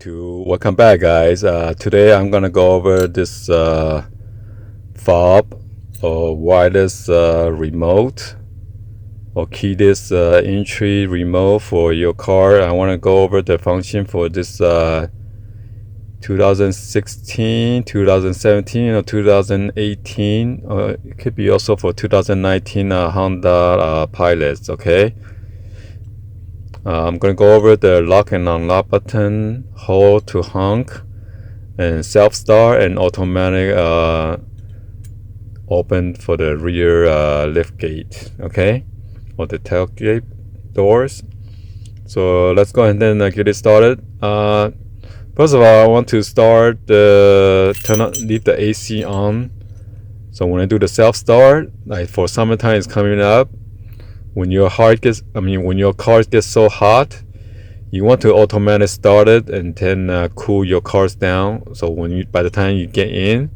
Welcome back, guys. Today I'm gonna go over this FOB or wireless remote or keyless entry remote for your car. I want to go over the function for this 2016, 2017, or 2018. It could be also for 2019 Honda Pilots. Okay. I'm going to go over the lock and unlock button, hold to honk, and self-start and automatic open for the rear lift gate, okay, or the tailgate doors. So let's go ahead and get it started. First of all, I want to start leave the AC on. So when I do the self-start, like for summertime is coming up, when your car gets so hot, you want to automatically start it and then cool your cars down. So by the time you get in,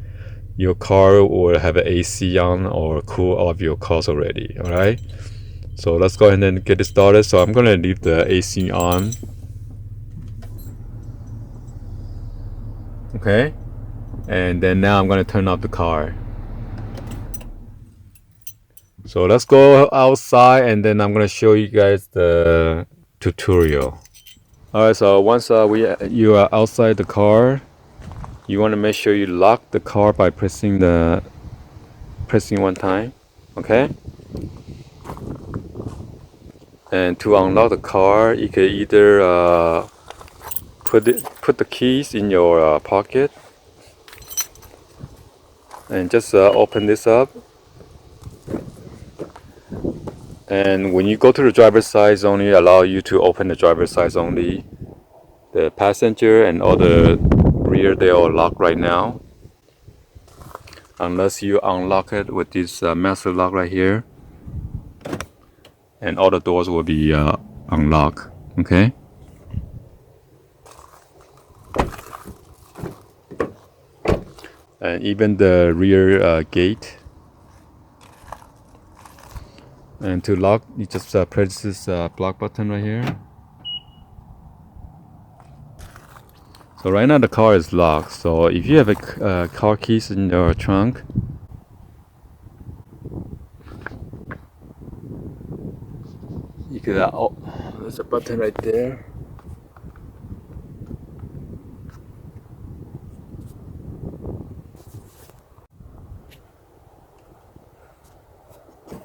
your car will have an AC on or cool off your cars already. All right. So let's go ahead and get it started. So I'm gonna leave the AC on. Okay. And then now I'm gonna turn off the car. So let's go outside and then I'm gonna show you guys the tutorial. Alright, so once you are outside the car, you want to make sure you lock the car by pressing one time, okay? And to unlock the car, you can either put the keys in your pocket and just open this up. And when you go to the driver's side, only allow you to open the driver's side only. The passenger and all the rear, they are locked right now. Unless you unlock it with this master lock right here. And all the doors will be unlocked, okay? And even the rear gate. And to lock, you just press this block button right here. So right now the car is locked. So if you have a car keys in your trunk, you could oh, there's a button right there.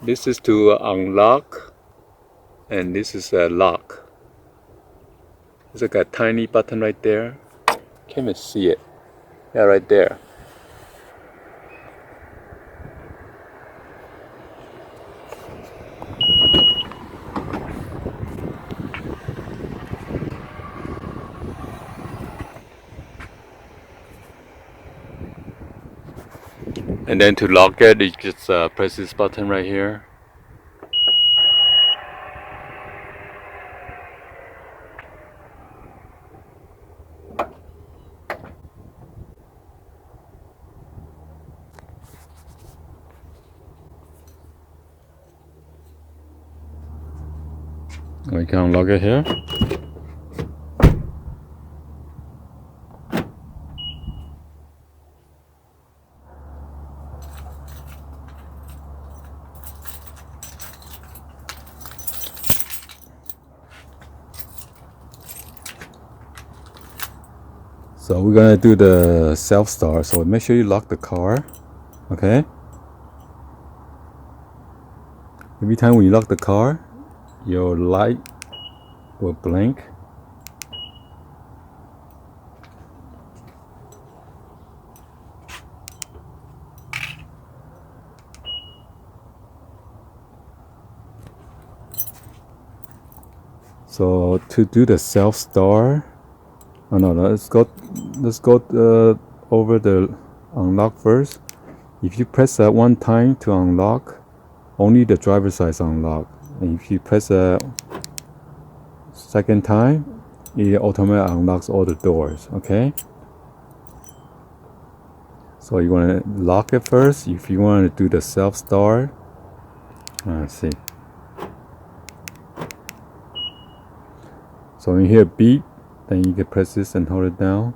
This is to unlock, and this is a lock. There's like a tiny button right there. Can't even see it. Yeah, right there. And then to lock it, you just press this button right here. We can unlock it here. So we're gonna do the self-start. So make sure you lock the car, okay? Every time when you lock the car, your light will blink. So to do the self-start, oh no, let's go over the unlock first. If you press that one time to unlock, only the driver's side is unlocked. And if you press a second time, it automatically unlocks all the doors, okay? So you want to lock it first. If you want to do the self-start, let's see. So when you hear beep, then you can press this and hold it down.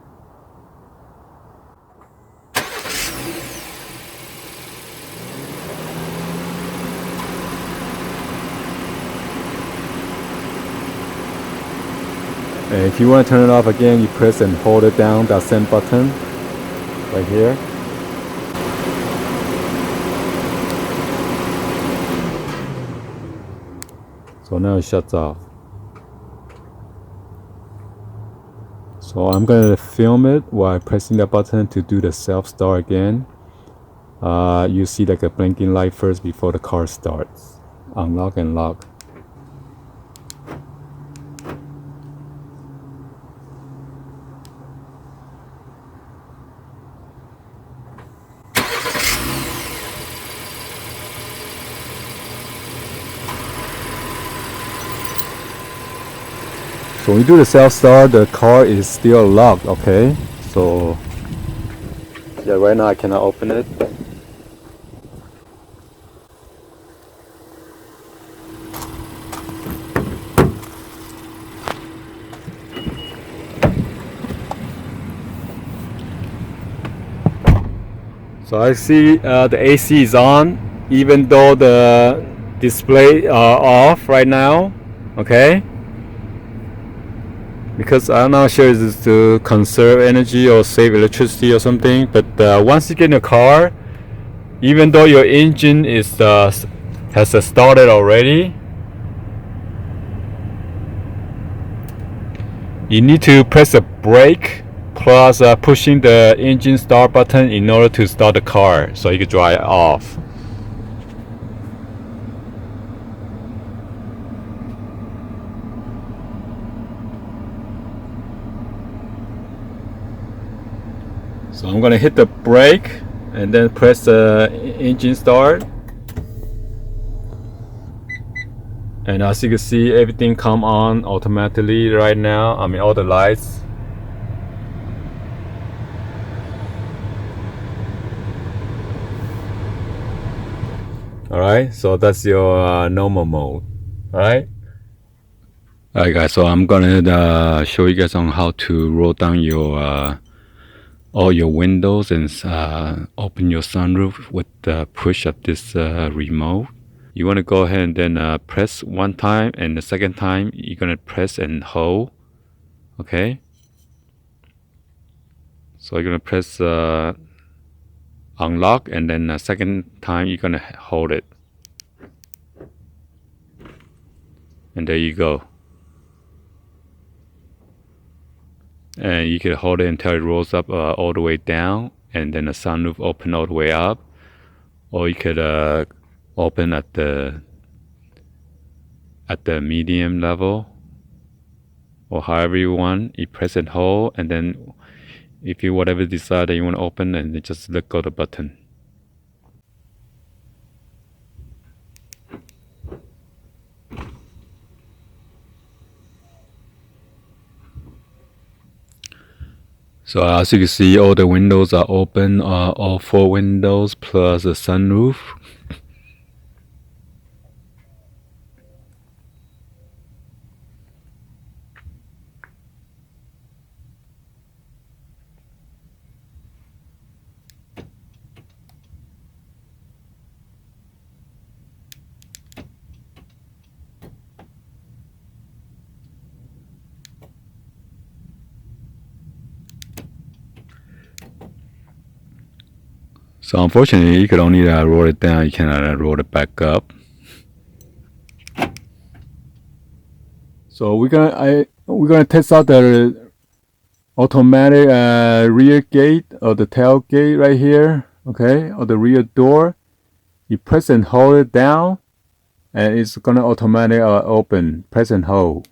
And if you want to turn it off again, you press and hold it down, that same button right here. So now it shuts off. So I'm going to film it while pressing that button to do the self-start again. You see like a blinking light first before the car starts. Unlock and lock. So when you do the self-start, the car is still locked, okay? So, yeah, right now I cannot open it. So I see the AC is on, even though the display are off right now, okay? Because I'm not sure if it's to conserve energy or save electricity or something, but once you get in a car, even though your engine is has started already, you need to press a brake plus pushing the engine start button in order to start the car so you can drive off. So I'm gonna hit the brake and then press the engine start. And as you can see, everything come on automatically right now. I mean, all the lights. Alright, so that's your normal mode. Alright? Alright guys, so I'm gonna show you guys on how to roll down your all your windows and open your sunroof with the push of this remote. You want to go ahead and then press one time, and the second time you're gonna press and hold. Okay, so you're gonna press unlock, and then the second time you're gonna hold it, and there you go. And you can hold it until it rolls up all the way down, and then the sunroof open all the way up, or you could open at the medium level, or however you want. You press and hold, and then if you whatever decide that you want to open, and then just let go of the button. So as you can see, all the windows are open, all 4 windows plus the sunroof. So unfortunately, you could only roll it down. You cannot roll it back up. So we're gonna test out the automatic rear gate or the tailgate right here. Okay, or the rear door. You press and hold it down, and it's gonna automatically open. Press and hold.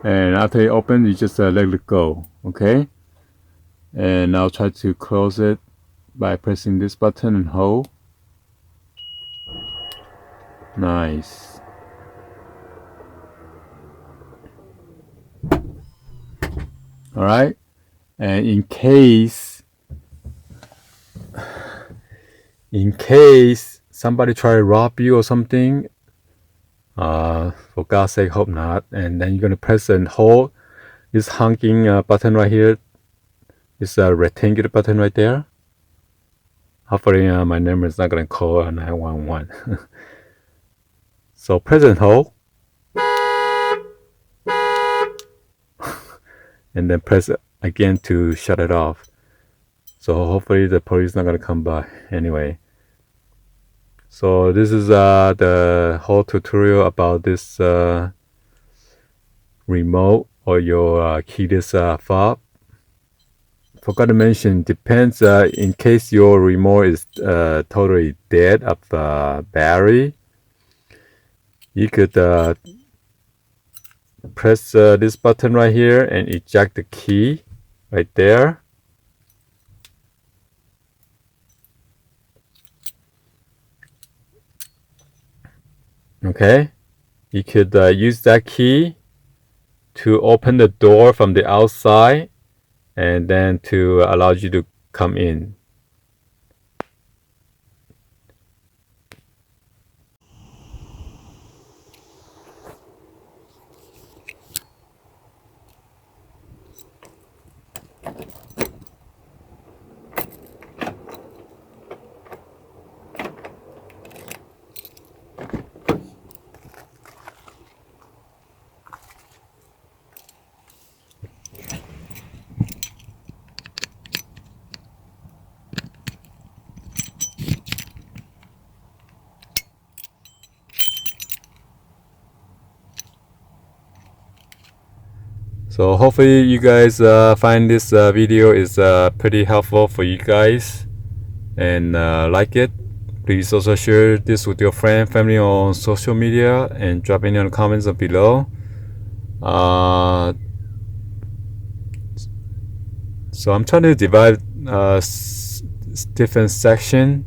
And after it opens, you just let it go, okay? And I'll try to close it by pressing this button and hold. Nice. Alright, and in case somebody try to rob you or something, For God's sake, hope not. And then you're gonna press and hold this honking button right here. This rectangular button right there. Hopefully my number is not gonna call 911. So press and hold. And then press it again to shut it off. So hopefully the police is not gonna come by anyway. So this is the whole tutorial about this remote or your keyless fob. Forgot to mention, depends in case your remote is totally dead of battery, you could press this button right here and eject the key right there. Okay, you could use that key to open the door from the outside and then to allow you to come in. So hopefully you guys find this video is pretty helpful for you guys and like it. Please also share this with your friend, family on social media and drop any comments below. So I'm trying to divide different section,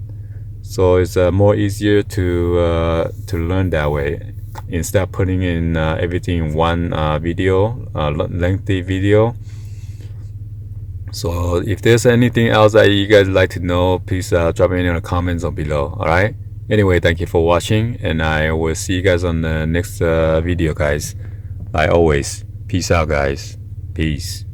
so it's more easier to learn that way instead of putting in everything in one video, lengthy video. So if there's anything else that you guys like to know, please drop it in the comments below. All right. Anyway, thank you for watching, and I will see you guys on the next video, guys. Like always, peace out, guys. Peace.